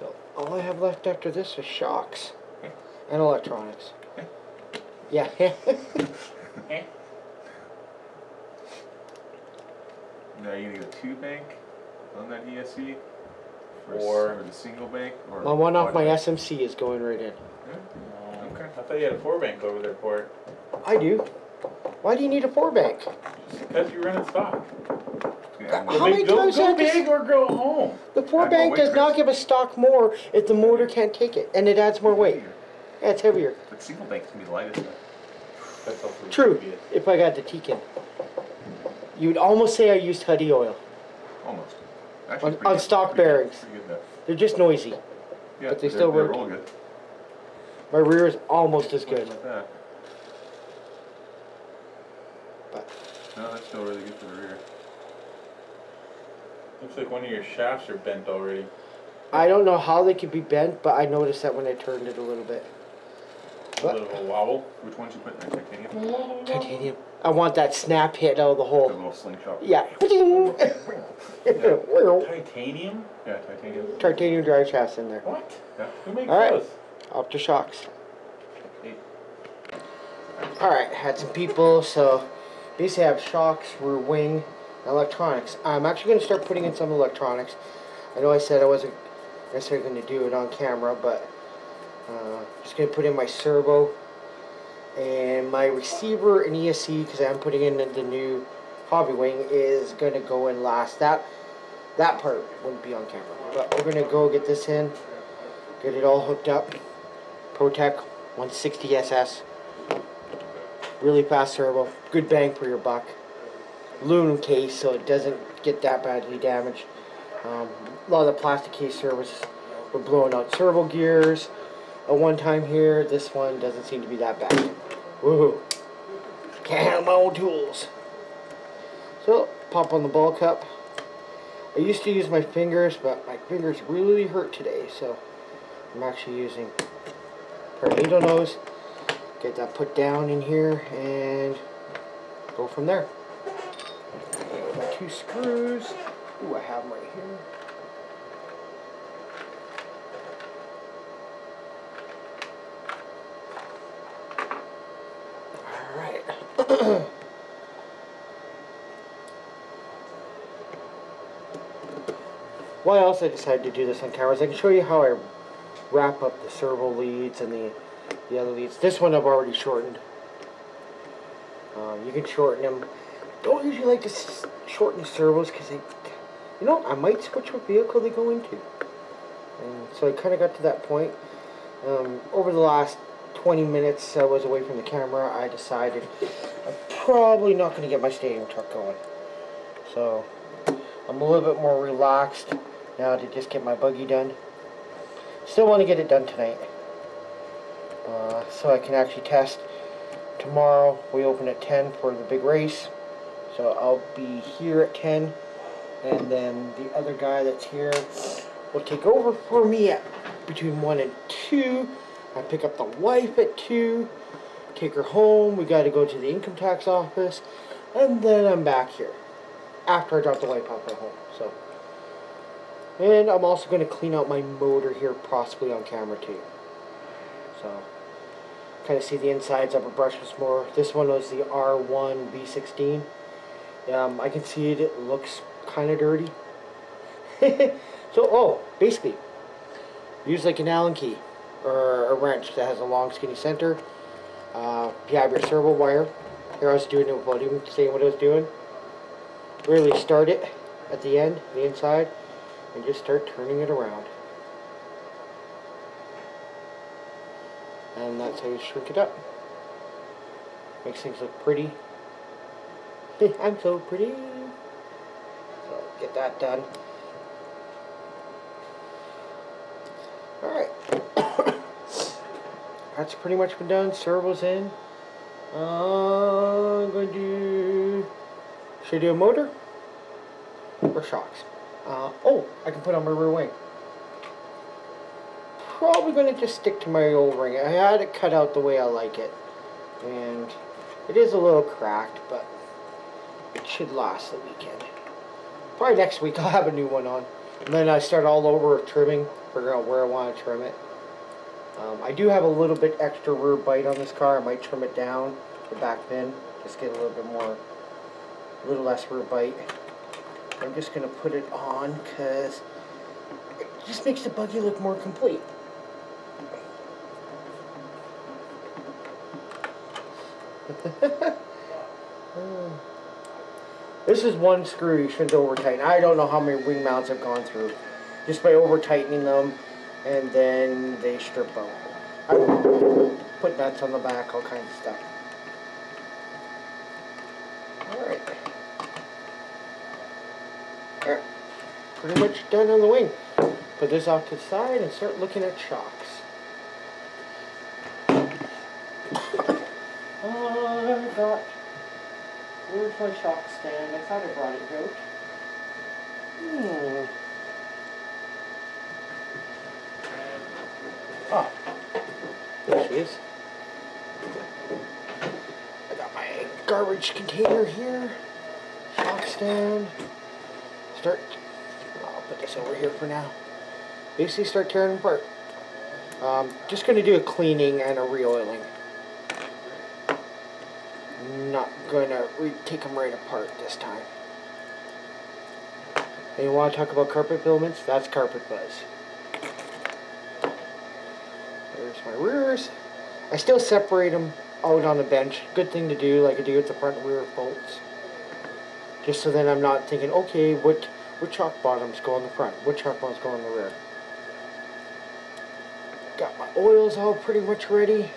So all I have left after this is shocks and electronics. Yeah. Now you gonna go 2 bank on that ESC, or the single bank, or my one off my bank? SMC is going right in. Yeah? Okay. I thought you had a 4 bank over there for it. I do. Why do you need a 4 bank? Because you're running stock. How many times go have big or go home? The 4 bank does not give a stock more if the motor can't take it, and it adds more weight. Yeah, it's heavier. But single bank can be the lightest. That's also True. If I got the Tekin, you'd almost say I used Huddy oil. Almost. On stock bearings. Pretty good. They're just noisy. Yeah, but they still work. Roll good. My rear is almost as good. Like that. But no, that's still really good for the rear. Looks like one of your shafts are bent already. I don't know how they could be bent, but I noticed that when I turned it a little bit. A little bit of a wobble. Which ones you put in there? Titanium? Titanium. I want that snap hit out of the hole. The little slingshot. Yeah. Titanium? Yeah, titanium. Titanium drive shafts in there. What? Yeah. Who makes All right. those? Up to shocks. 8. Alright, had some people, so basically I have shocks, rear wing, electronics. I'm actually going to start putting in some electronics. I know I said I wasn't necessarily going to do it on camera, but just going to put in my servo and my receiver and ESC, because I'm putting in the new hobby wing, is going to go in last. That part wouldn't be on camera, but we're going to go get this in, get it all hooked up. ProTech 160 SS. Really fast servo, good bang for your buck. Aluminum case, so it doesn't get that badly damaged. A lot of the plastic case servos were blowing out servo gears at one time here. This one doesn't seem to be that bad. Woohoo! Can't handle my own tools. So, pop on the ball cup. I used to use my fingers, but my fingers really hurt today, so I'm actually using a needle nose. Get that put down in here and go from there. My 2 screws. Ooh, I have them right here. Alright. Why else I decided to do this on camera is I can show you how I wrap up the servo leads and the other leads. This one I've already shortened. You can shorten them. Don't usually like to shorten the servos because they, you know, I might switch what vehicle they go into. And so I kind of got to that point. Over the last 20 minutes I was away from the camera, I decided I'm probably not going to get my stadium truck going. So I'm a little bit more relaxed now to just get my buggy done. Still want to get it done tonight. So I can actually test. Tomorrow we open at 10 for the big race. So I'll be here at 10. And then the other guy that's here will take over for me at between 1 and 2. I pick up the wife at 2. Take her home. We got to go to the income tax office. And then I'm back here. After I drop the wife off at home. So. And I'm also going to clean out my motor here, possibly on camera too. So, kind of see the insides of a brushless motor. This one was the R1 V16. I can see it looks kind of dirty. So, basically, use like an Allen key or a wrench that has a long skinny center. You have your servo wire. Here I was doing it without even saying what I was doing. Really start it at the end, the inside, and just start turning it around. And that's how you shrink it up. Makes things look pretty. I'm so pretty. So get that done. Alright. That's pretty much been done. Servo's in. I'm going to... Should I do a motor? Or shocks? I can put on my rear wing. Probably going to just stick to my old ring. I had it cut out the way I like it. And it is a little cracked, but it should last the weekend. Probably next week I'll have a new one on. And then I start all over trimming, figuring out where I want to trim it. I do have a little bit extra rear bite on this car. I might trim it down, the back fin, just get a little bit more, a little less rear bite. I'm just going to put it on because it just makes the buggy look more complete. This is one screw you shouldn't over tighten. I don't know how many wing mounts I've gone through just by over tightening them, and then they strip out. I put nuts on the back, all kinds of stuff. Alright. Pretty much done on the wing. Put this off to the side and start looking at shocks. Where's my shock stand? I thought I brought it out. Oh, there she is. I got my garbage container here. Shock stand. I'll put this over here for now. Basically start tearing them apart. Just going to do a cleaning and a re-oiling. Not going to take them right apart this time. And you want to talk about carpet filaments? That's carpet fuzz. There's my rears. I still separate them out on the bench. Good thing to do, like I do with the front and rear bolts. Just so then I'm not thinking, okay, what shock bottoms go on the front? What shock bottoms go on the rear? Got my oils all pretty much ready.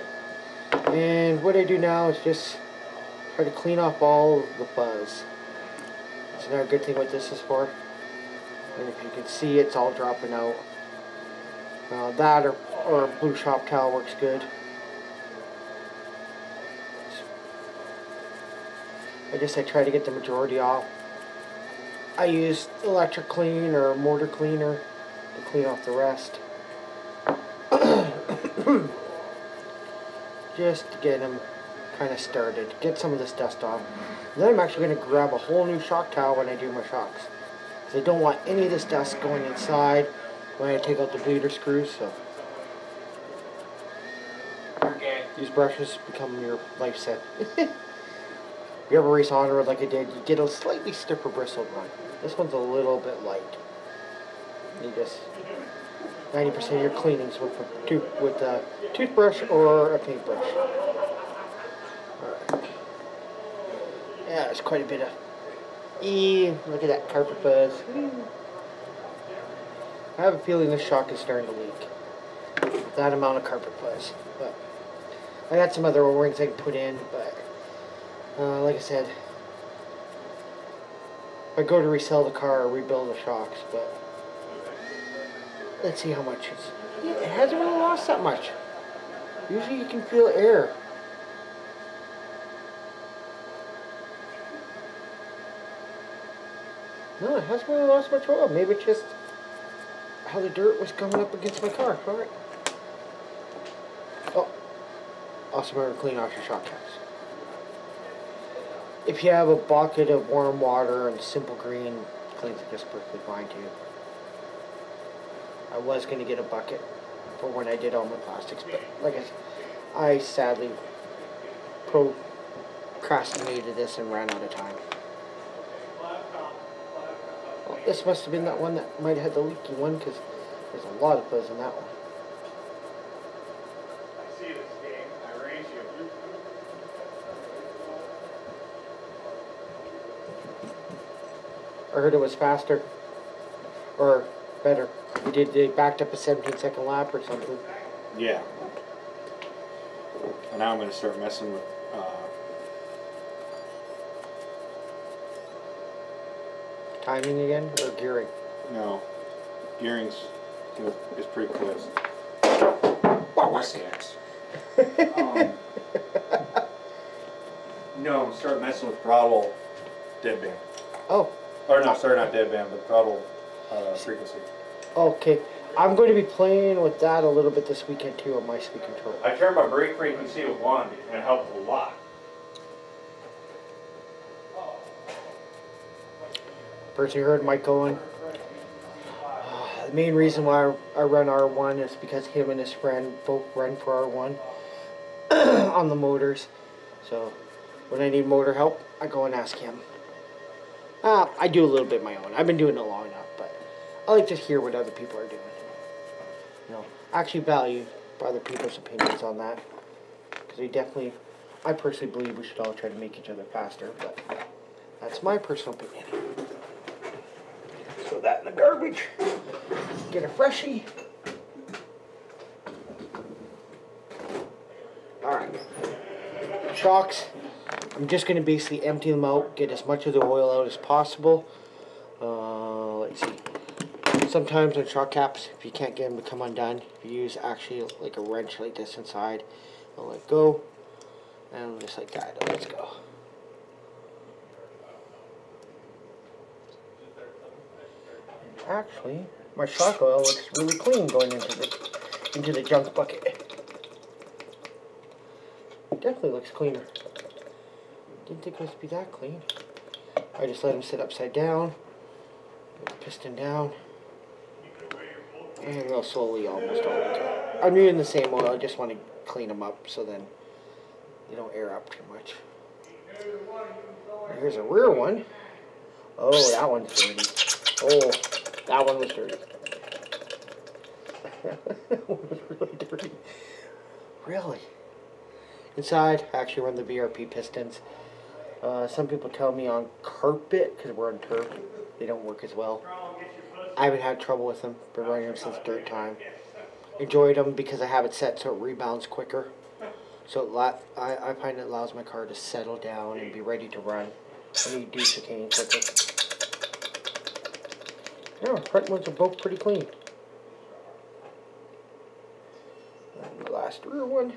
And what I do now is just try to clean off all the fuzz. That's another good thing what this is for. And if you can see, it's all dropping out. That or a blue shop towel works good. I try to get the majority off. I use electric clean or motor cleaner to clean off the rest. Just to get them kind of started, get some of this dust off. And then I'm actually going to grab a whole new shock towel when I do my shocks, because I don't want any of this dust going inside when I take out the bleeder screws. So these brushes become your life set. If you ever race on road like I did, you get a slightly stiffer bristled one. This one's a little bit light. You just 90% of your cleanings with a toothbrush or a paintbrush. Alright. Yeah, there's quite a bit of... look at that carpet fuzz. I have a feeling this shock is starting to leak with that amount of carpet fuzz. But I got some other O-rings I can put in, but like I said, I go to resell the car or rebuild the shocks, but let's see how much it hasn't really lost that much. Usually you can feel air. No, it hasn't really lost much oil. Maybe it's just how the dirt was coming up against my car. Alright. Oh. Also remember to clean off your shock caps. If you have a bucket of warm water and simple green, it cleans it just perfectly fine too. I was going to get a bucket for when I did all my plastics, but like I sadly procrastinated this and ran out of time. Well, this must have been that one that might have had the leaky one, because there's a lot of fuzz in that one. I see this game. I race you. I heard it was faster or better. They backed up a 17-second lap or something. Yeah. And now I'm going to start messing with timing again or gearing? no, gearing's is pretty close. No, start messing with throttle deadband. Oh. Or no, sorry, not deadband, but throttle frequency. Okay. I'm going to be playing with that a little bit this weekend too on my speed control. I turned my brake frequency to 1 and it helped a lot. First you heard Mike going, The main reason why I run R1 is because him and his friend both run for R1 on the motors. So when I need motor help, I go and ask him. I do a little bit of my own. I've been doing it long enough, but I like to hear what other people are doing. I actually value other people's opinions on that. Because I personally believe we should all try to make each other faster, but that's my personal opinion. Throw that in the garbage. Get a freshie. Alright. Shocks. I'm just going to basically empty them out, get as much of the oil out as possible. Let's see. Sometimes on shock caps, if you can't get them to come undone, you use actually like a wrench like this inside. I'll let go. And just like that, it lets go. Actually, my shock oil looks really clean going into the junk bucket. Definitely looks cleaner. Didn't think it was to be that clean. I just let them sit upside down. Put the piston down. And real slowly almost all the time. I'm using the same oil, I just want to clean them up so then they don't air up too much. Here's a rear one. Oh, that one's dirty. Oh, that one was dirty. That one was really dirty. Really? Inside, I actually run the VRP pistons. Some people tell me on carpet, because we're on turf, they don't work as well. I haven't had trouble with them. Been running them since dirt time. Enjoyed them because I have it set so it rebounds quicker. So I find it allows my car to settle down and be ready to run when you do chicane quicker. Yeah, front ones are both pretty clean. And the last rear one.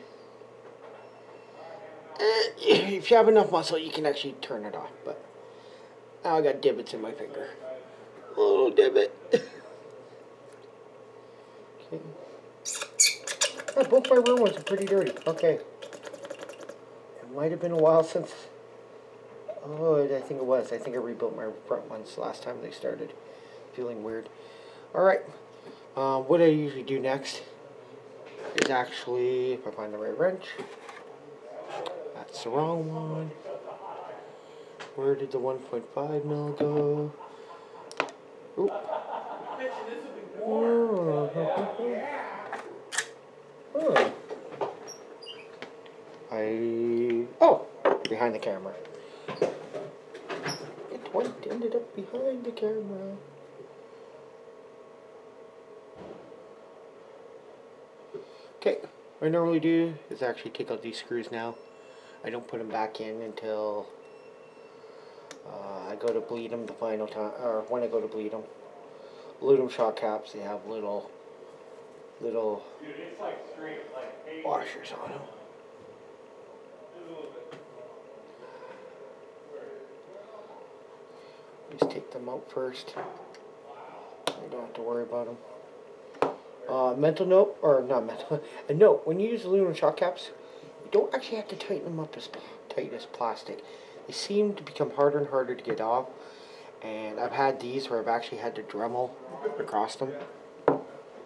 If you have enough muscle, you can actually turn it off. But now I got divots in my finger. A little divot. Okay. Yeah, both my rear ones are pretty dirty. Okay. It might have been a while since. Oh, I think it was. I think I rebuilt my front ones last time they started feeling weird. Alright. What I usually do next is actually, if I find the right wrench. That's the wrong one. Where did the 1.5 mil go? Oop. Oh, behind the camera. It ended up behind the camera. Okay, what I normally do is actually take out these screws now. I don't put them back in until I go to bleed them the final time, or when I go to bleed them. Aluminum shock caps, they have little washers on them. Just take them out first. You don't have to worry about them. Mental note, or not mental, a note, when you use aluminum shock caps, you don't actually have to tighten them up as tight as plastic. They seem to become harder and harder to get off, and I've had these where I've actually had to Dremel across them.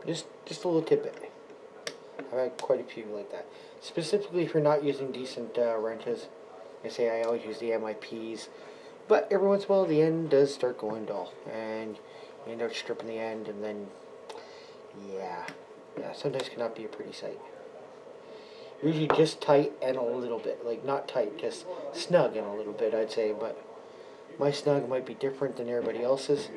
Just a little tidbit. I've had quite a few like that. Specifically if you're not using decent wrenches. I say I always use the MIPs, but every once in a while the end does start going dull, and you end up stripping the end, and then yeah, sometimes it cannot be a pretty sight. Usually just tight and a little bit, like not tight, just snug and a little bit, I'd say, but my snug might be different than everybody else's.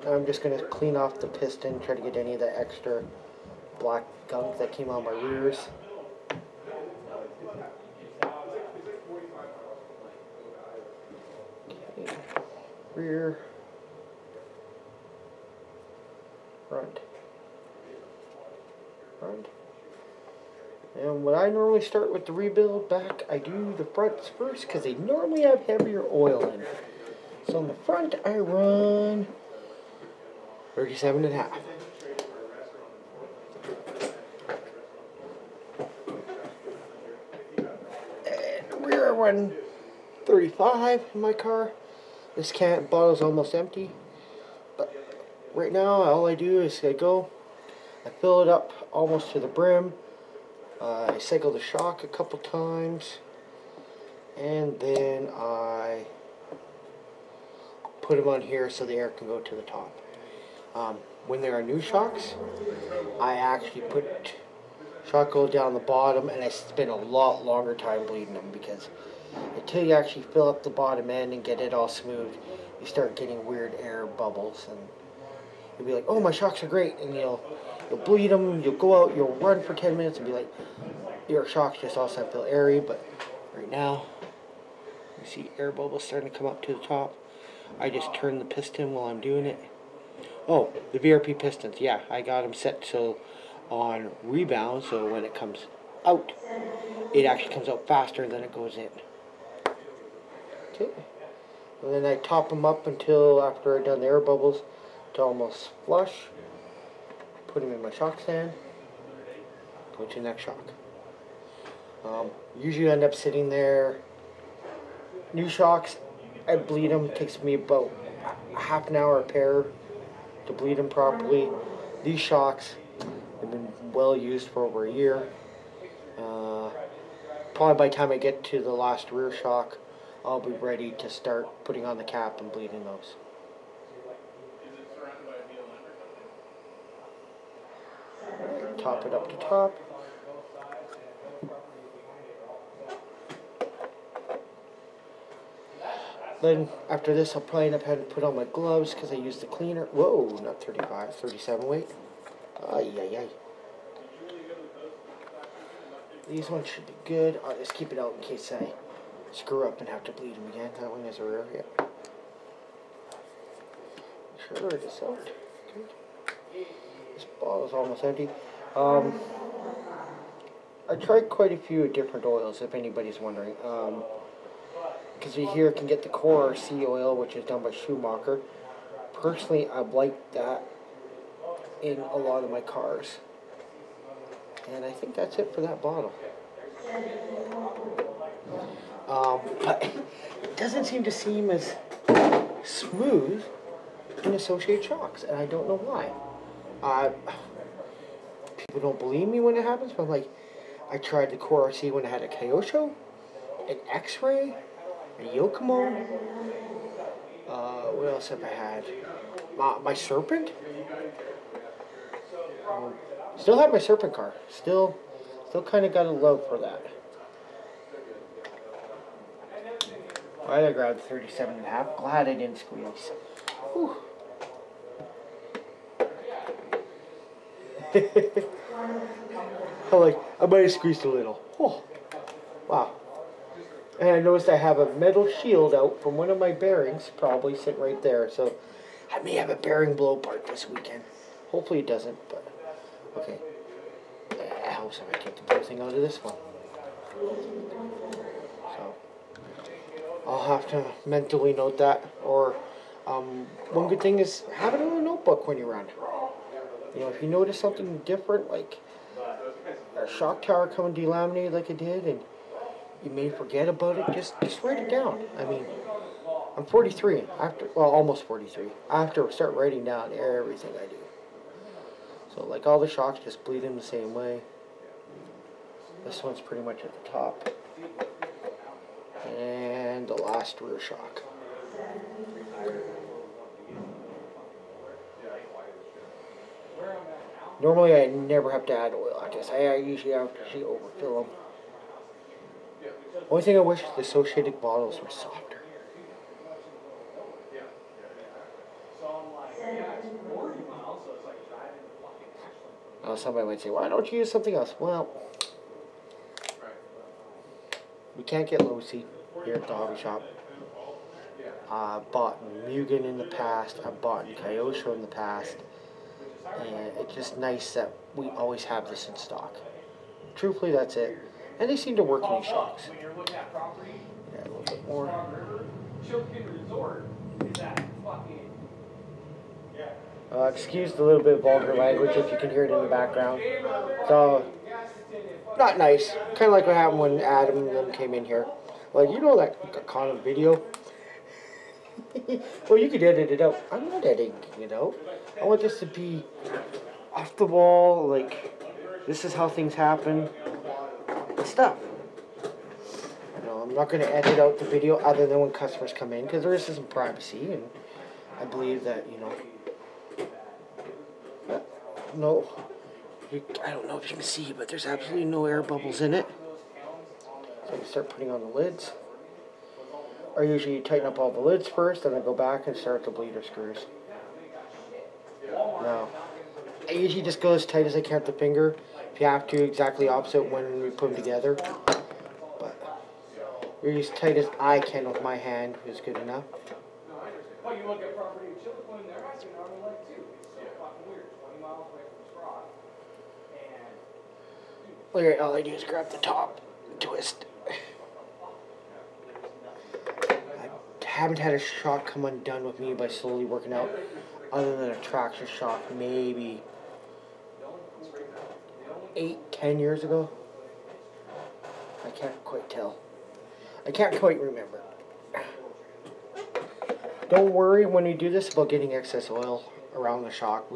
And I'm just going to clean off the piston, try to get any of the extra black gunk that came on my rears. Okay. Rear, front. And when I normally start with the rebuild back, I do the fronts first because they normally have heavier oil in. So on the front, I run 37.5. And the rear, I run 35 in my car. This bottle's almost empty, but right now, all I do is I fill it up almost to the brim. I cycle the shock a couple times, and then I put them on here so the air can go to the top. When there are new shocks, I actually put shock oil down the bottom, and I spend a lot longer time bleeding them, because until you actually fill up the bottom end and get it all smooth, you start getting weird air bubbles, and you'll be like, oh, my shocks are great, and you'll bleed them, you'll go out, you'll run for 10 minutes and be like, your shocks just all of a sudden feel airy. But right now, you see air bubbles starting to come up to the top. I just turn the piston while I'm doing it. Oh, the VRP pistons, yeah, I got them set so on rebound, so when it comes out, it actually comes out faster than it goes in. Okay, and then I top them up until after I've done the air bubbles to almost flush. Put them in my shock stand. Go to the next shock. Usually end up sitting there. New shocks, I bleed them. It takes me about half an hour a pair to bleed them properly. These shocks have been well used for over a year. Probably by the time I get to the last rear shock, I'll be ready to start putting on the cap and bleeding those. Top it up to top. Then after this, I'll probably end up having to put on my gloves because I use the cleaner. Whoa, not 35, 37 weight. Ay, ay, ay. These ones should be good. I'll just keep it out in case I screw up and have to bleed them again. That one is a rear hit. Sure, it is out. Good. This bottle is almost empty. I tried quite a few different oils, if anybody's wondering. Because you here can get the Core C oil, which is done by Schumacher. Personally, I like that in a lot of my cars. And I think that's it for that bottle. But it doesn't seem to seem as smooth in Associated Shocks, and I don't know why. People don't believe me when it happens, but I'm like, I tried the Core RC when I had a Kyosho, an X-Ray, a Yokomo. What else have I had? My Serpent. Still have my Serpent car. Still kind of got a love for that. I grabbed 37.5. Glad I didn't squeeze. Whew. I might have squeezed a little. Oh, wow. And I noticed I have a metal shield out from one of my bearings, probably sitting right there. So I may have a bearing blow part this weekend. Hopefully it doesn't, but okay. It helps if I take the blue thing out of this one. So I'll have to mentally note that. Or one good thing is have it in a notebook when you run. You know, if you notice something different, like a shock tower coming delaminated like it did, and you may forget about it, just write it down. I mean, I'm 43, almost 43. I have to start writing down everything I do. So, like, all the shocks just bleed in the same way. This one's pretty much at the top. And the last rear shock. Normally, I never have to add oil. I guess I usually have to overfill them. Only thing I wish the Associated bottles were softer. Now, somebody might say, why don't you use something else? Well, we can't get Losi here at the hobby shop. I bought Mugen in the past. I bought Kyosho in the past. And it's just nice that we always have this in stock. Truthfully, that's it. And they seem to work in these shocks. Yeah, a little bit more. Excuse the little bit of vulgar language if you can hear it in the background. So, not nice. Kind of like what happened when Adam and them came in here. Like, you know that kind of video? Well, you could edit it out. I'm not editing it out. I want this to be off the wall, like, this is how things happen. And stuff. I'm not going to edit out the video other than when customers come in, because there is some privacy, and I believe that, no, I don't know if you can see, but there's absolutely no air bubbles in it. So I can start putting on the lids. I usually tighten up all the lids first, then I go back and start the bleeder screws. Now, I usually just go as tight as I can with the finger. If you have to, exactly opposite when we put them together. But really as tight as I can with my hand is good enough. Well, you look at property in Chillicothe, they're asking Army Lake too. It's so fucking weird. 20 miles away from Sprock. And Look at all I do is grab the top, twist. I haven't had a shock come undone with me by slowly working out, other than a traction shock maybe 8-10 years ago. I can't quite tell. I can't quite remember. Don't worry when we do this about getting excess oil around the shock.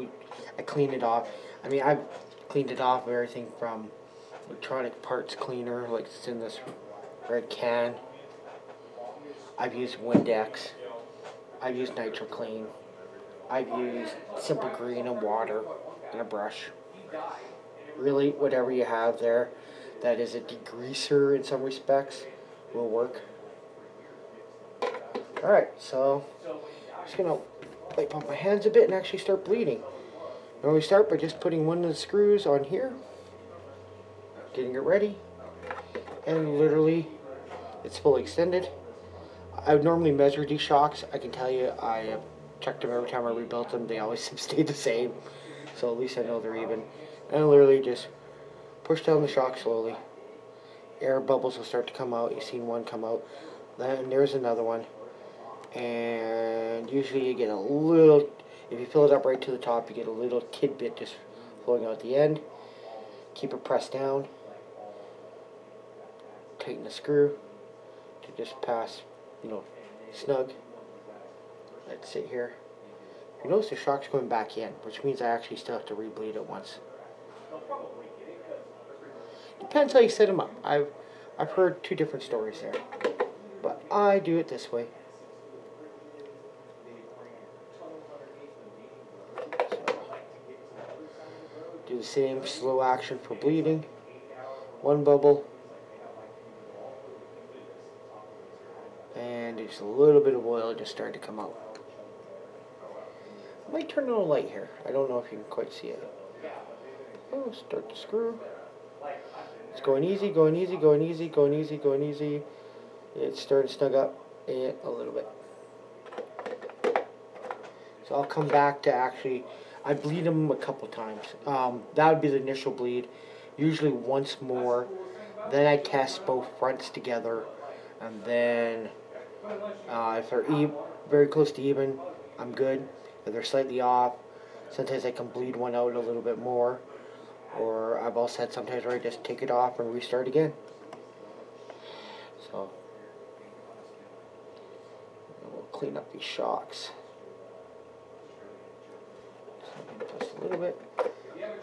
I clean it off. I mean, I've cleaned it off of everything from electronic parts cleaner, like it's in this red can. I've used Windex. I've used Nitro Clean. I've used Simple Green and water and a brush. Really, whatever you have there that is a degreaser in some respects will work. Alright, so I'm just going to wipe off my hands a bit and actually start bleeding. Now we start by just putting one of the screws on here, getting it ready, and literally it's fully extended. I would normally measure these shocks. I can tell you I have checked them every time I rebuilt them. They always stay the same. So at least I know they're even. And literally just push down the shock slowly. Air bubbles will start to come out. You've seen one come out. Then there's another one. And usually you get a little, if you fill it up right to the top, you get a little tidbit just flowing out the end. Keep it pressed down. Tighten the screw to just pass, snug. Let's sit here. You notice the shock's going back in, which means I actually still have to rebleed it once. Depends how you set them up. I've heard two different stories there, but I do it this way. So, do the same slow action for bleeding. One bubble. And just a little bit of oil just started to come out. I might turn on a light here. I don't know if you can quite see it. Oh, start the screw. It's going easy, going easy, going easy, going easy, going easy. It's starting to snug up a little bit. So I'll come back to actually, I bleed them a couple times. That would be the initial bleed. Usually once more. Then I test both fronts together. And then if they're very close to even, I'm good. If they're slightly off, sometimes I can bleed one out a little bit more. Or I've also had sometimes where I just take it off and restart again. So we'll clean up these shocks. Just a little bit.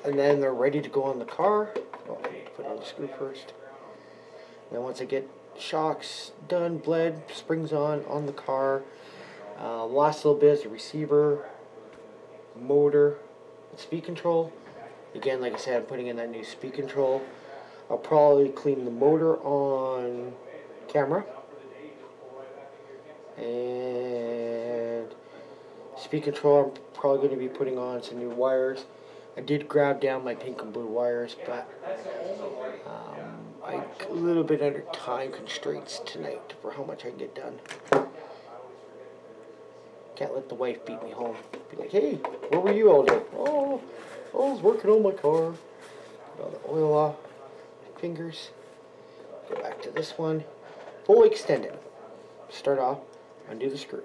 And then they're ready to go on the car. Oh, I need to put in the screw first. And then once I get shocks done, bled, springs on the car. Last little bit is the receiver, motor, and speed control. Again, like I said, I'm putting in that new speed control. I'll probably clean the motor on camera. And speed control, I'm probably going to be putting on some new wires. I did grab down my pink and blue wires, but I'm a little bit under time constraints tonight for how much I can get done. Can't let the wife beat me home. Be like, hey, where were you all day? Oh, I was working on my car. Get all the oil off my fingers. Go back to this one. Fully extended. Start off, undo the screw.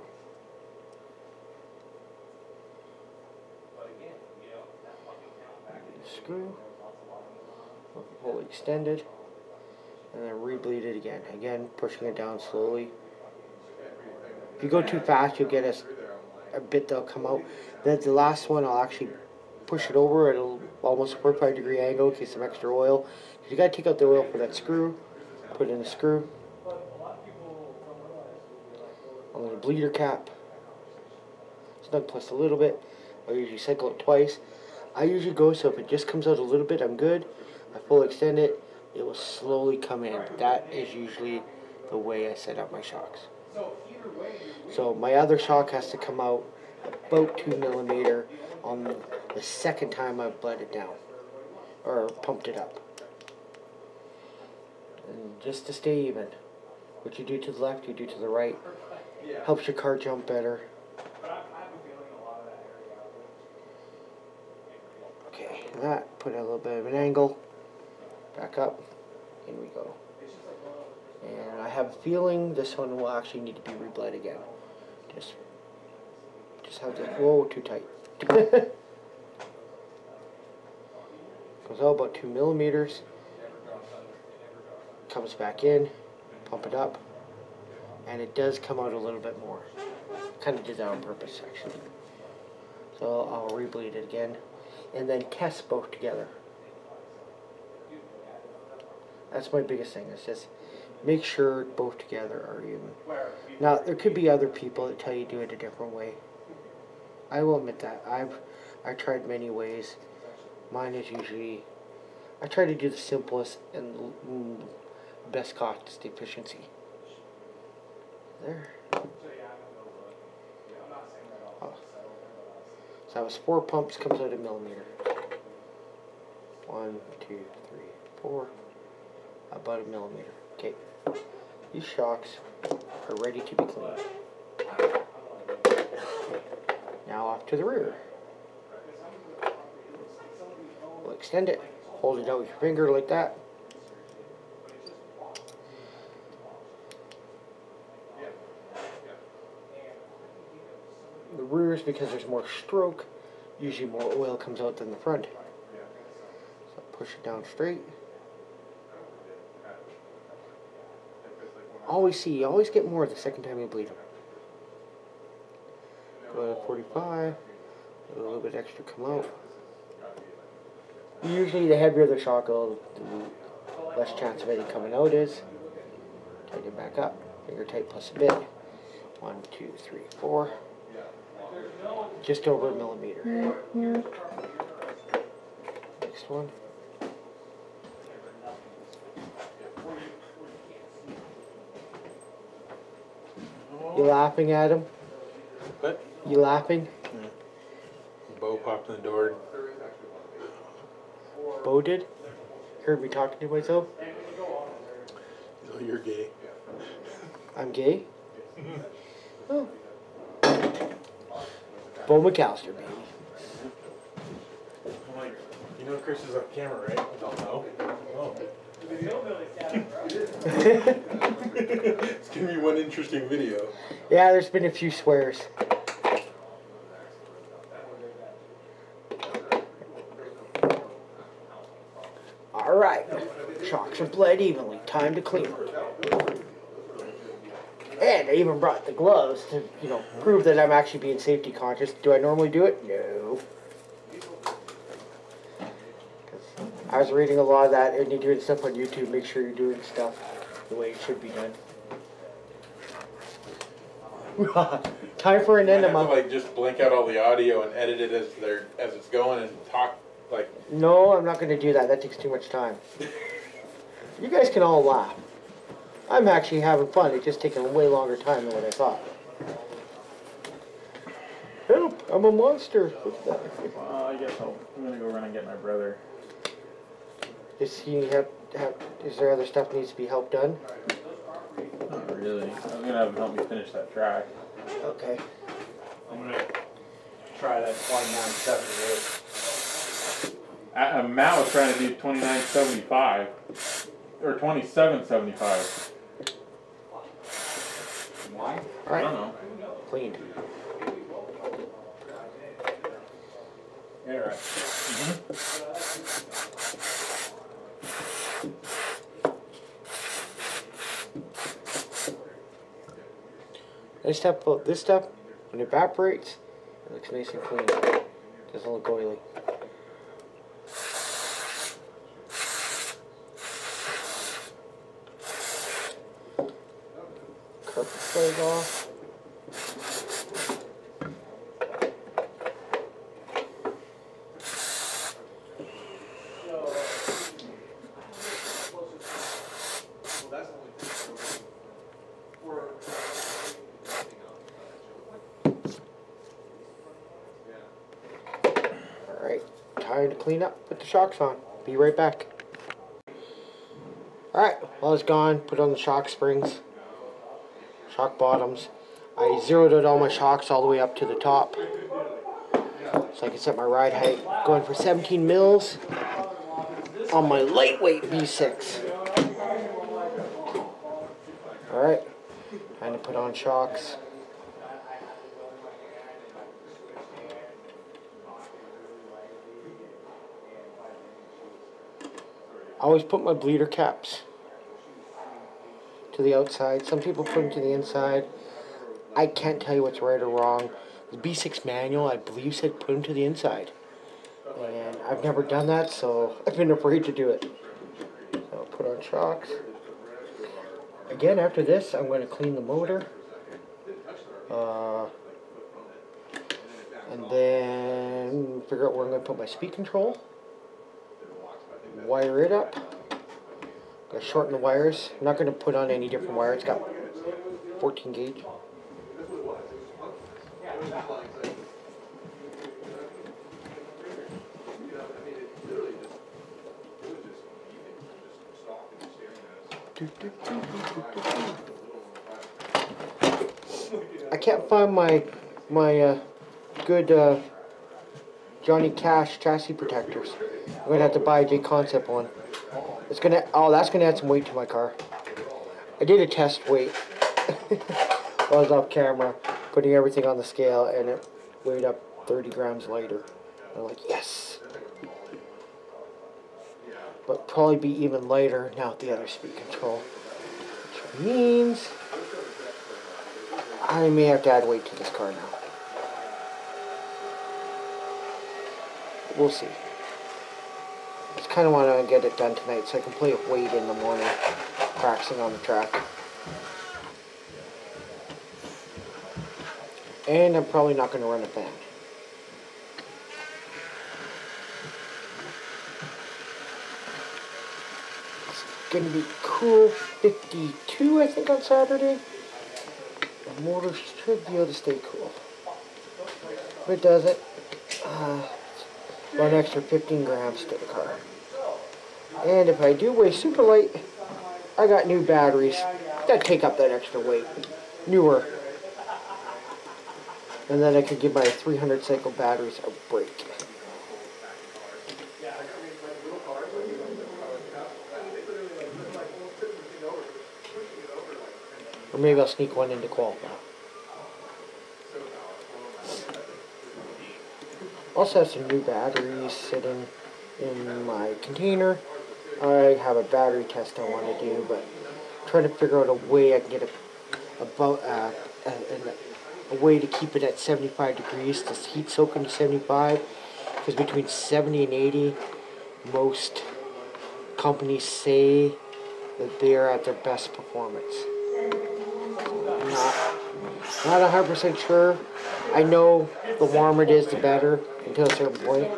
Undo the screw. Fully extended. And then rebleed it again. Again, pushing it down slowly. If you go too fast, you'll get a bit that'll come out. Then the last one, I'll actually push it over at a almost 45-degree angle, get some extra oil. You gotta take out the oil for that screw. Put in the screw. On the bleeder cap. Snug plus a little bit. I usually cycle it twice. I usually go so if it just comes out a little bit, I'm good. I full extend it, it will slowly come in. That is usually the way I set up my shocks. So my other shock has to come out about 2 millimeter on the second time I've bled it down or pumped it up. And just to stay even, what you do to the left, you do to the right. Helps your car jump better. Okay, that put a little bit of an angle. Back up. In we go. And I have a feeling this one will actually need to be rebled again. Just have to. Whoa, too tight. Goes out about 2 millimeters. Comes back in. Pump it up. And it does come out a little bit more. Kind of did that on purpose, actually. So I'll rebleed it again. And then test both together. That's my biggest thing. It's just make sure both together are even. Now, there could be other people that tell you do it a different way. I will admit that. I've tried many ways. Mine is usually, I try to do the simplest and best cost efficiency. There. Oh. So that was 4 pumps, comes out a millimeter. 1, 2, 3, 4. About a millimeter. Okay. These shocks are ready to be cleaned. Now off to the rear. We'll extend it. Hold it out with your finger like that. The rear is because there's more stroke. Usually more oil comes out than the front. So push it down straight. Always get more the second time you bleed them. Go to 45. A little bit extra come out. Usually the heavier the shock goes, the less chance of any coming out is. Tighten it back up. Finger tight plus a bit. 1, 2, 3, 4. Just over a millimeter. Next one. You laughing at him? What? You laughing? Yeah. Bo popped in the door. Bo did? Heard me talking to myself? Oh, you're gay. I'm gay? Oh. Bo McAllister, baby. I'm like, you know Chris is on camera, right? I don't know. Oh. It's gonna be one interesting video. Yeah, there's been a few swears. Alright. Shocks are bled evenly. Time to clean them. And I even brought the gloves to, prove that I'm actually being safety conscious. Do I normally do it? No. I was reading a lot of that, and you're doing stuff on YouTube. Make sure you're doing stuff the way it should be done. Time for an enema. I have to like just blank out all the audio and edit it as it's going and talk like. No, I'm not going to do that. That takes too much time. You guys can all laugh. I'm actually having fun. It's just taking a way longer time than what I thought. Help! I'm a monster. Look at that. I guess I'm gonna go run and get my brother. Is there other stuff that needs to be helped done? Not really. I'm gonna have him help me finish that track. Okay. I'm gonna try that 29.78. Matt was trying to do 29.75 or 27.75. Why? I don't know. Cleaned. Yeah, right. Mm-hmm. Nice stuff about this stuff, when it evaporates, it looks nice and clean. Doesn't look oily. Carpet flares off. Alright, time to clean up, put the shocks on. Be right back. Alright, while it's gone, put on the shock springs, shock bottoms. I zeroed out all my shocks all the way up to the top, so I can set my ride height. Going for 17 mils on my lightweight V6. Alright, time to put on shocks. I always put my bleeder caps to the outside. Some people put them to the inside. I can't tell you what's right or wrong. The B6 manual, I believe, said put them to the inside. And I've never done that, so I've been afraid to do it. So put on shocks. Again, after this, I'm going to clean the motor. And then figure out where I'm going to put my speed control. Wire it up. Gotta shorten the wires. I'm not going to put on any different wire. It's got 14 gauge. I can't find my good Johnny Cash chassis protectors. I'm gonna have to buy a J Concept one. That's gonna add some weight to my car. I did a test weight while I was off camera, putting everything on the scale, and it weighed up 30 grams lighter. I'm like, yes. But probably be even lighter now with the other speed control, which means I may have to add weight to this car now. We'll see. I just kind of want to get it done tonight so I can play with weight in the morning, practicing on the track. And I'm probably not going to run a fan. It's going to be cool 52, I think, on Saturday. The motor should be able to stay cool. If it doesn't, an extra 15 grams to the car. And if I do weigh super light, I got new batteries that take up that extra weight. Newer. And then I could give my 300 cycle batteries a break. Or maybe I'll sneak one into qualify. Also have some new batteries sitting in my container. I have a battery test I want to do, but I'm trying to figure out a way I can get a way to keep it at 75 degrees to heat soak into 75, because between 70 and 80, most companies say that they are at their best performance. Not 100% sure. I know the warmer it is, the better, until a certain point.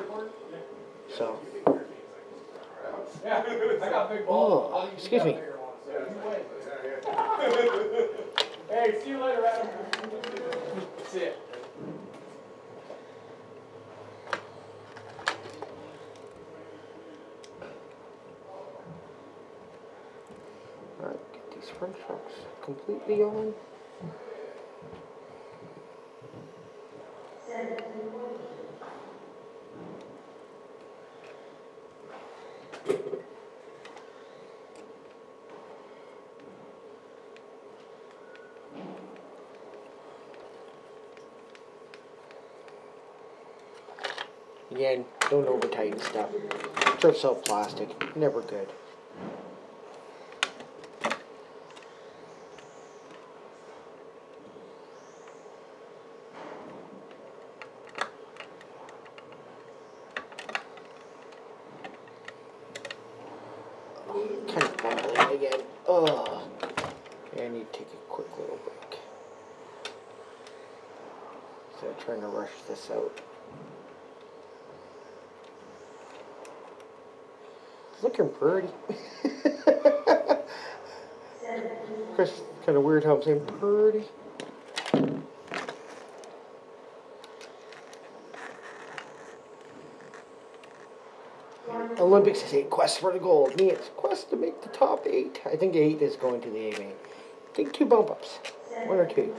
So. Oh, excuse me. Hey, see you later, Adam. That's it. Alright, get these front shocks completely on. Again, don't over tighten stuff. Strips out plastic, never good. again. Oh, yeah, I need to take a quick little break. So I'm trying to rush this out. It's looking pretty. It's kind of weird how I'm saying pretty. Olympics is 8 quests for the gold. Me, it's quest to make the top 8. I think 8 is going to the A main. I think 2 bump ups. 1 or 2.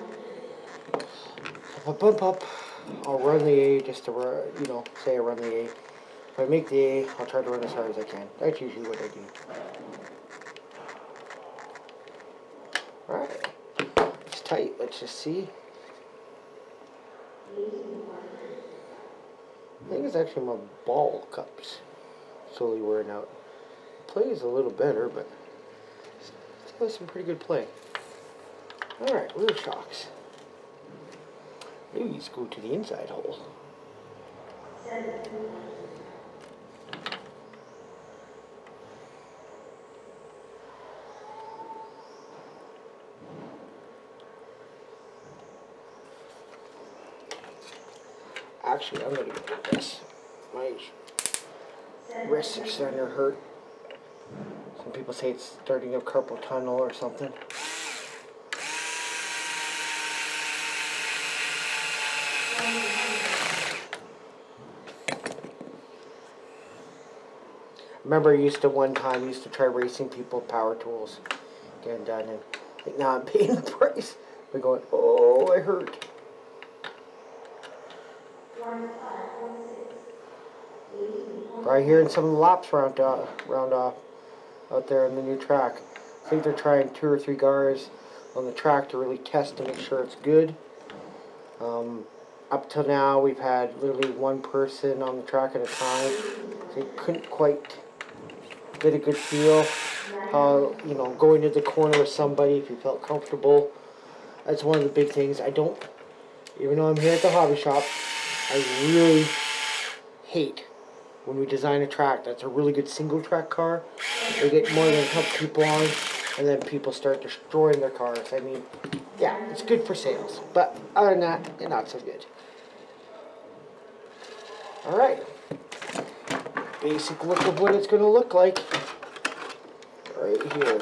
If I bump up, I'll run the A just to, you know, say I run the A. If I make the A, I'll try to run as hard as I can. That's usually what I do. Alright. It's tight. Let's just see. I think it's actually my ball cups slowly wearing out. Play is a little better, but still has some pretty good play. Alright, rear shocks. Maybe let's go to the inside hole. Actually, I'm going to do this. My wrists are starting to hurt. Some people say it's starting a carpal tunnel or something. Remember, I used to try racing people with power tools, getting done, and I think now I'm paying the price. We're going, oh, I hurt. Right here in some of the laps round off out there on the new track. I think they're trying 2 or 3 cars on the track to really test to make sure it's good. Up till now, we've had literally 1 person on the track at a time. So you couldn't quite get a good feel how, you know, going to the corner with somebody if you felt comfortable. That's one of the big things. Even though I'm here at the hobby shop, I really hate when we design a track that's a really good single track car. They get more than a couple people on, and then people start destroying their cars. I mean, yeah, it's good for sales, but other than that, it's not so good. Alright. Basic look of what it's going to look like. Right here.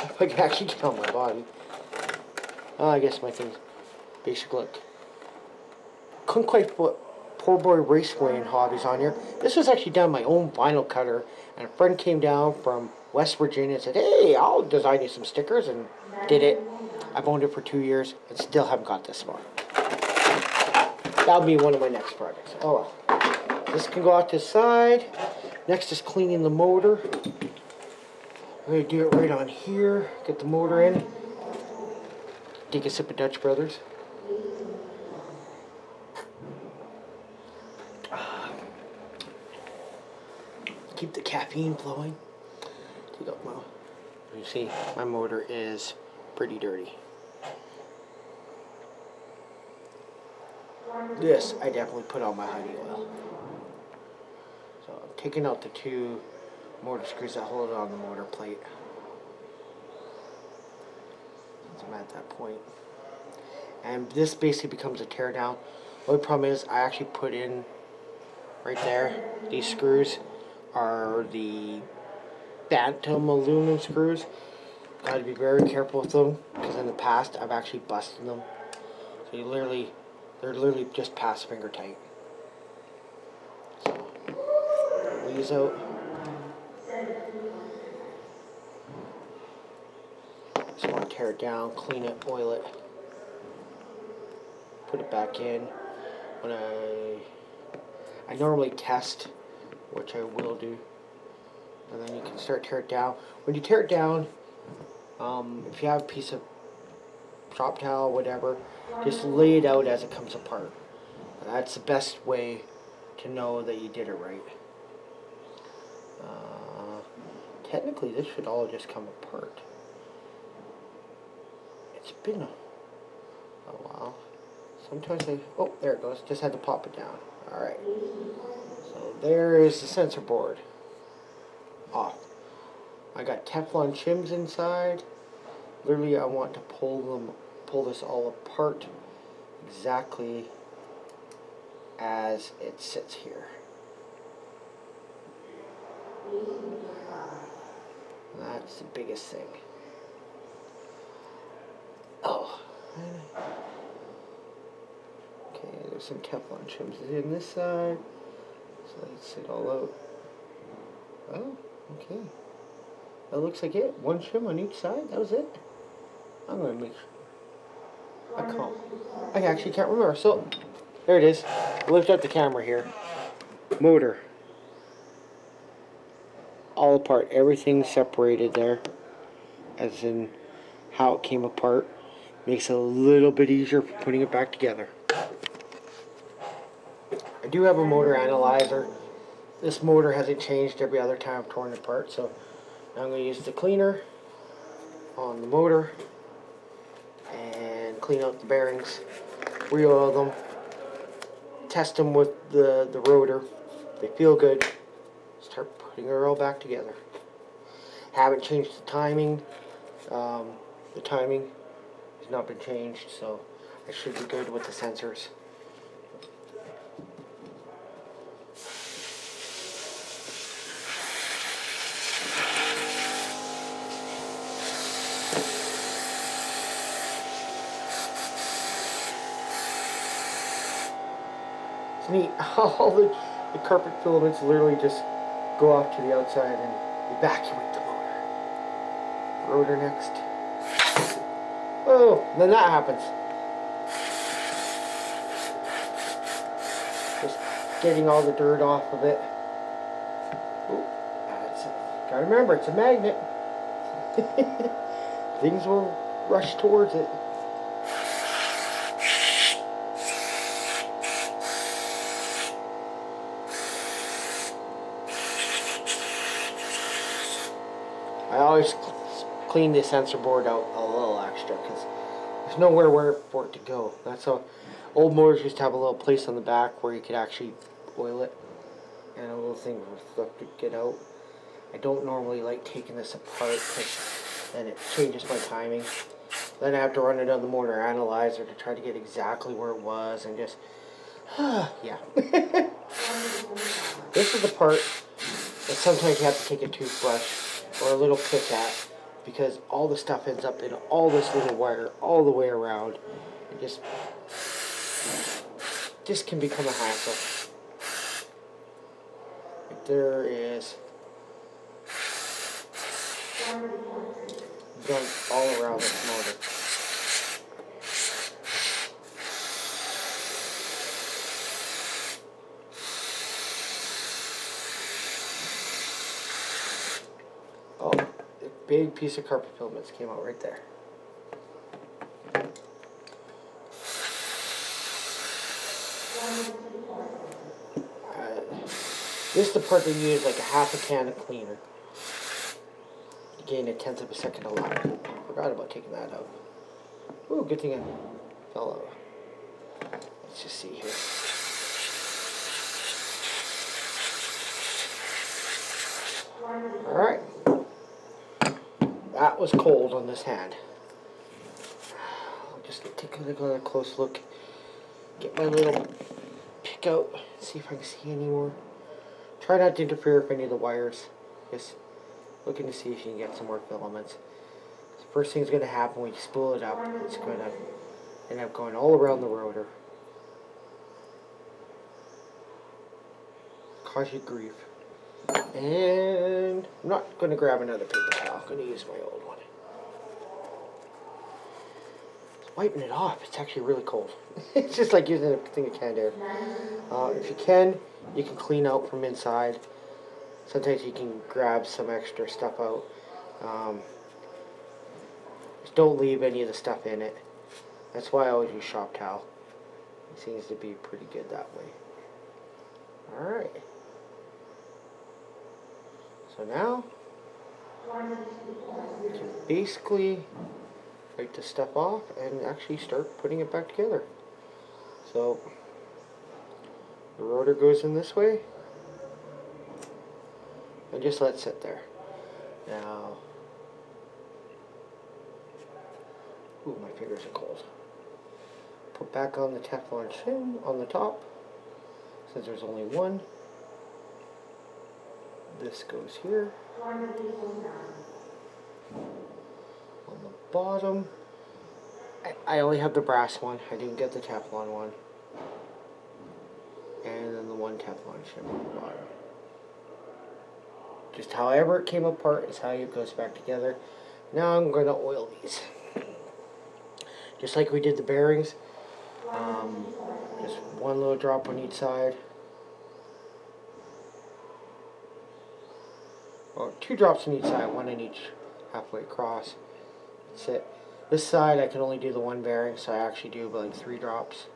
If I can actually get on my body. Oh, I guess my thing's basic look. Couldn't quite put Poor Boy Raceway and hobbies on here. This was actually done my own vinyl cutter, and a friend came down from West Virginia and said, hey, I'll design you some stickers, and did it. I've owned it for 2 years and still haven't got this far. That'll be one of my next projects. Oh well. This can go out to the side. Next is cleaning the motor. I'm going to do it right on here. Get the motor in. Take a sip of Dutch Brothers. Keep the caffeine flowing. Take out you see, my motor is pretty dirty. This, I definitely put on my honey oil. So I'm taking out the 2 motor screws that hold it on the motor plate. So I'm at that point. And this basically becomes a tear down. The only problem is I actually put in right there, these screws are the Bantam aluminum screws. Got to be very careful with them because in the past I've actually busted them. So they're literally just past finger tight. So pull these out. Just want to tear it down, clean it, oil it, put it back in. When I normally test, which I will do, and then you can start to tear it down. When you tear it down, if you have a piece of shop towel, whatever, just lay it out as it comes apart. And that's the best way to know that you did it right. Technically, this should all just come apart. It's been a while. Sometimes oh, there it goes. Just had to pop it down. Alright. So there is the sensor board off. I got Teflon shims inside. Literally, I want to pull this all apart exactly as it sits here. That's the biggest thing. Oh. Okay, there's some Teflon shims in this side. So let's it all out. Oh, okay. That looks like it. One shim on each side. That was it. I'm gonna make sure. I actually can't remember. So there it is. Lift up the camera here. Motor. All apart. Everything separated there. As in how it came apart. Makes it a little bit easier for putting it back together. I do have a motor analyzer. This motor hasn't changed every other time I've torn it apart, so now I'm going to use the cleaner on the motor and clean out the bearings, re-oil them, test them with the rotor. If they feel good, start putting her all back together. Haven't changed the timing. The timing has not been changed, so I should be good with the sensors. It's neat. All the carpet filaments literally just go off to the outside and evacuate the motor. Rotor next. Oh, then that happens. Just getting all the dirt off of it. Ooh, gotta remember, it's a magnet. Things will rush towards it. I always clean the sensor board out a little extra because there's nowhere for it to go. That's how old motors used to have a little place on the back where you could actually oil it and a little thing for stuff to get out. I don't normally like taking this apart because then it changes my timing. Then I have to run it on the motor analyzer to try to get exactly where it was and just, yeah. This is the part that sometimes you have to take a toothbrush or a little pick at because all the stuff ends up in all this little wire all the way around. It just can become a hassle. There is gunk all around this motor. Oh, a big piece of carpet filaments came out right there. This is the part that you use like a half a can of cleaner to gain 1/10 of a second of life. Forgot about taking that out. Ooh, good thing it fell out. Let's just see here. Alright. That was cold on this hand. I'll just take a close look. Get my little pick out. See if I can see any more. Try not to interfere with any of the wires. Just looking to see if you can get some more filaments. The first thing's going to happen when you spool it up, it's going to end up going all around the rotor. Cause you grief. And I'm not going to grab another paper towel. I'm going to use my old one. Wiping it off, it's actually really cold. It's just like using a thing of canned air. If you can clean out from inside. Sometimes you can grab some extra stuff out. Just don't leave any of the stuff in it. That's why I always use shop towel. It seems to be pretty good that way. Alright. So now, you can basically wipe this stuff off and actually start putting it back together. So, the rotor goes in this way. and just let it sit there. Now, ooh, my fingers are cold. Put back on the Teflon shim on the top, since there's only one. This goes here. On the bottom, I only have the brass one. I didn't get the Teflon one. And then the one Teflon shim on the bottom. Just however it came apart is how it goes back together. Now I'm going to oil these. Just like we did the bearings. Just one little drop on each side. Or 2 drops on each side, 1 in each halfway across. That's it. This side I can only do the 1 bearing, so I actually do like 3 drops.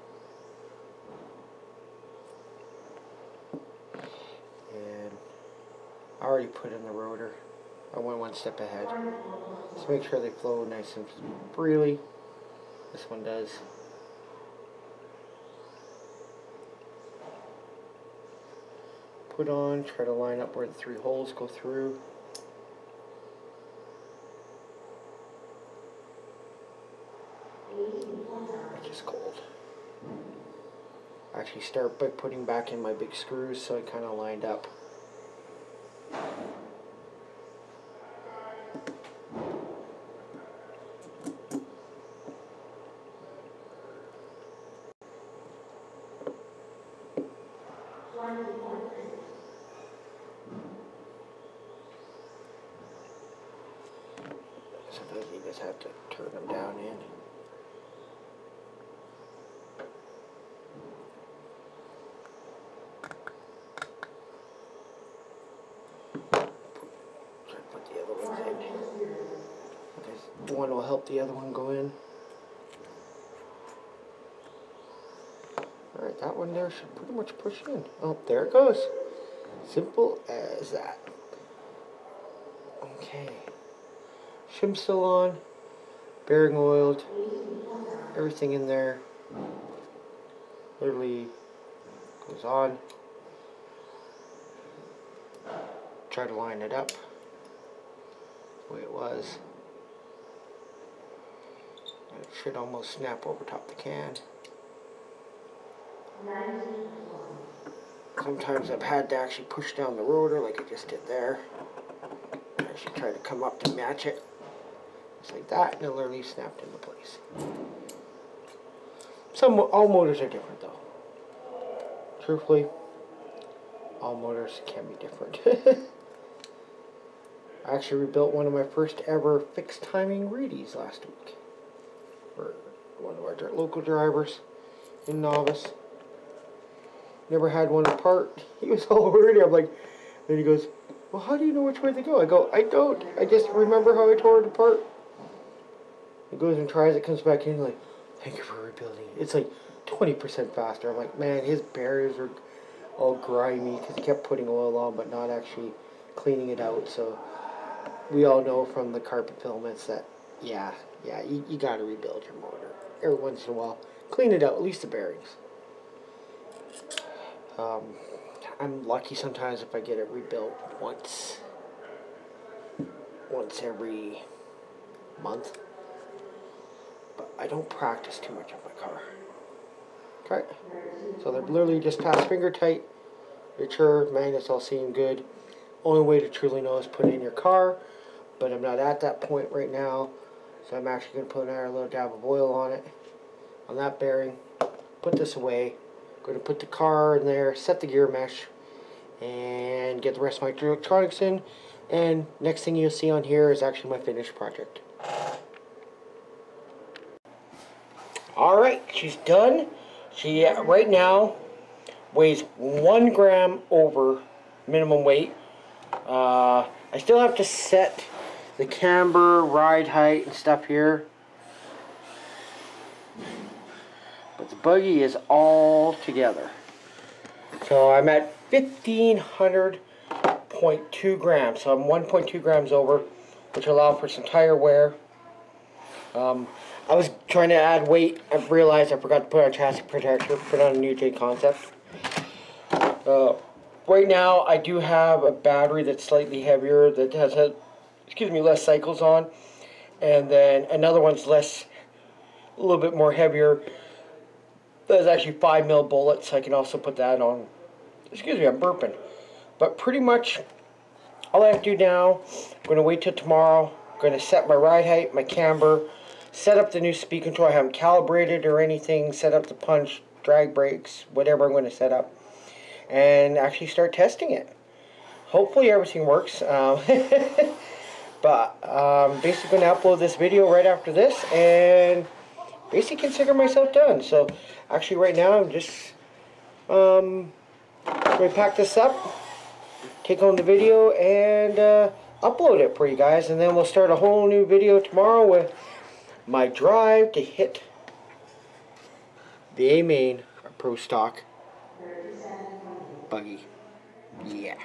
And I already put in the rotor. I went 1 step ahead. Just make sure they flow nice and freely. This one does. Put on, try to line up where the 3 holes go through. It's just cold. I actually start by putting back in my big screws so I kind of lined up. Sometimes you just have to turn them down in. Try to put the other ones in. Because one will help the other one go in. Alright, that one there should pretty much push in. Oh, there it goes. Simple as that. Okay. Shim's still on. Bearing oiled. Everything in there. Literally goes on. Try to line it up the way it was. And it should almost snap over top the can. Sometimes I've had to actually push down the rotor like I just did there. I should try to come up to match it. Just like that, and it literally snapped into place. All motors are different though. Truthfully, all motors can be different. I actually rebuilt one of my first ever fixed timing Reedies last week. For one of our local drivers in Novice. Never had one apart. He was all worried. I'm like, then he goes, well, how do you know which way to go? I go, I don't. I just remember how I tore it apart. He goes and tries it, comes back in, like, thank you for rebuilding it. It's like 20% faster. I'm like, man, his barriers are all grimy because he kept putting oil on but not actually cleaning it out. So we all know from the carpet filaments that, yeah, you got to rebuild your motor every once in a while. Clean it out, at least the bearings. I'm lucky sometimes if I get it rebuilt once every month. But I don't practice too much on my car. Okay, so they're literally just past finger tight. Make sure magnets all seem good. Only way to truly know is put it in your car, but I'm not at that point right now. So I'm actually going to put another little dab of oil on it, on that bearing. Put this away. Going to put the car in there, set the gear mesh, and get the rest of my electronics in. And next thing you'll see on here is actually my finished project. Alright, she's done. She right now weighs 1 gram over minimum weight. I still have to set the camber, ride height, and stuff here. But the buggy is all together. So I'm at 1,500.2 grams. So I'm 1.2 grams over, which allow for some tire wear. I was trying to add weight. I realized I forgot to put on chassis protector. Put on a new J Concept. Right now, I do have a battery that's slightly heavier that has less cycles on, and then another one's a little bit more heavier. There's actually 5 mil bullets. I can also put that on. Excuse me, I'm burping. But pretty much all I have to do now, I'm going to wait till tomorrow. I'm going to set my ride height, my camber, set up the new speed control. I haven't calibrated or anything. Set up the punch, drag brakes, whatever I'm going to set up. And actually start testing it. Hopefully everything works. But I'm basically going to upload this video right after this and basically consider myself done. So actually right now I'm just going to pack this up, take on the video, and upload it for you guys. And then we'll start a whole new video tomorrow with my drive to hit the A-Main Pro Stock Buggy. Yeah.